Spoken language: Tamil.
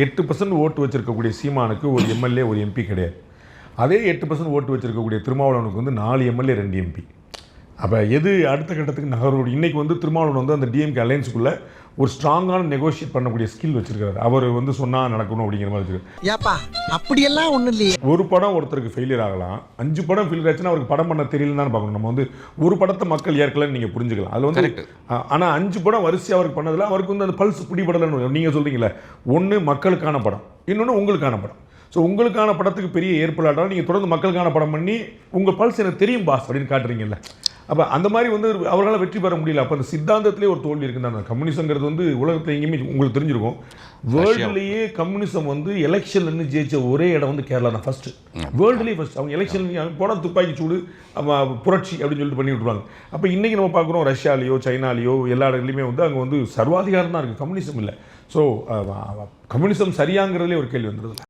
8% ஓட்டு வச்சிருக்கக்கூடிய சீமானுக்கு ஒரு எம்எல்ஏ ஒரு எம்பி கிடையாது. அதே 8% ஓட்டு வச்சிருக்கக்கூடிய திருமாவளவனுக்கு வந்து 4 எம்எல்ஏ 2 எம்பி. அப்போ எது அடுத்த கட்டத்துக்கு நகரோடு இன்றைக்கி வந்து திருமாவளவன் வந்து அந்த டிஎம்கே அலையன்ஸுக்குள்ளே ஒரு ஸ்ட்ராங்கான நெகோஷியேட் பண்ணக்கூடிய ஸ்கில் வச்சிருக்காரு. அவர் வந்து சொன்னால் நடக்கணும் அப்படிங்கிற மாதிரி வச்சுருக்காரு. ஏப்பா அப்படியெல்லாம் ஒன்றும் இல்லையே. ஒரு படம் ஒருத்தருக்கு ஃபெயிலியர் ஆகலாம், 5 படம் ஃபெயிலியர் ஆச்சுன்னா அவருக்கு படம் பண்ண தெரியலன்னு தான் பார்க்கணும். நம்ம வந்து ஒரு படத்தை மக்கள் ஏற்கலன்னு நீங்கள் புரிஞ்சுக்கலாம். அதில் வந்து ஆனால் 5 படம் வரிசையாக அவருக்கு பண்ணதில் அவருக்கு வந்து அந்த பல்ஸ் பிடிபடலைன்னு நீங்கள் சொல்கிறீங்களே. ஒன்று மக்களுக்கான படம், இன்னொன்று உங்களுக்கான படம். ஸோ உங்களுக்கான படத்துக்கு பெரிய ஏற்படாட்டாலும் நீங்கள் தொடர்ந்து மக்களுக்கான படம் பண்ணி உங்கள் பல்ஸ் எனக்கு தெரியும் பாஸ் அப்படின்னு காட்டுறீங்கல்ல. அப்போ அந்த மாதிரி வந்து அவர்களால் வெற்றி பெற முடியல. அப்போ அந்த சித்தாந்தத்திலே ஒரு தோல்வி இருக்குன்னு அந்த கம்யூனிசங்கிறது வந்து உலகத்தில் எங்கேயுமே உங்களுக்கு தெரிஞ்சிருக்கும். வேர்ல்டுலேயே கம்யூனிசம் வந்து எலெக்ஷன்லேருந்து ஜெயிச்ச ஒரே இடம் வந்து கேரளா தான் ஃபஸ்ட்டு. வேர்ல்டுலேயே ஃபஸ்ட் அவங்க எலெக்ஷன் போனால் துப்பாக்கி சூடு புரட்சி அப்படின்னு சொல்லிட்டு பண்ணி விட்ருவாங்க. அப்போ இன்றைக்கி நம்ம பார்க்குறோம் ரஷ்யாலேயோ சைனாலேயோ எல்லா இடத்துலையுமே வந்து அங்கே வந்து சர்வாதிகாரம் தான் இருக்குது, கம்யூனிசம் இல்லை. ஸோ கம்யூனிசம் சரியாங்கிறதுலே ஒரு கேள்வி வந்துடுது.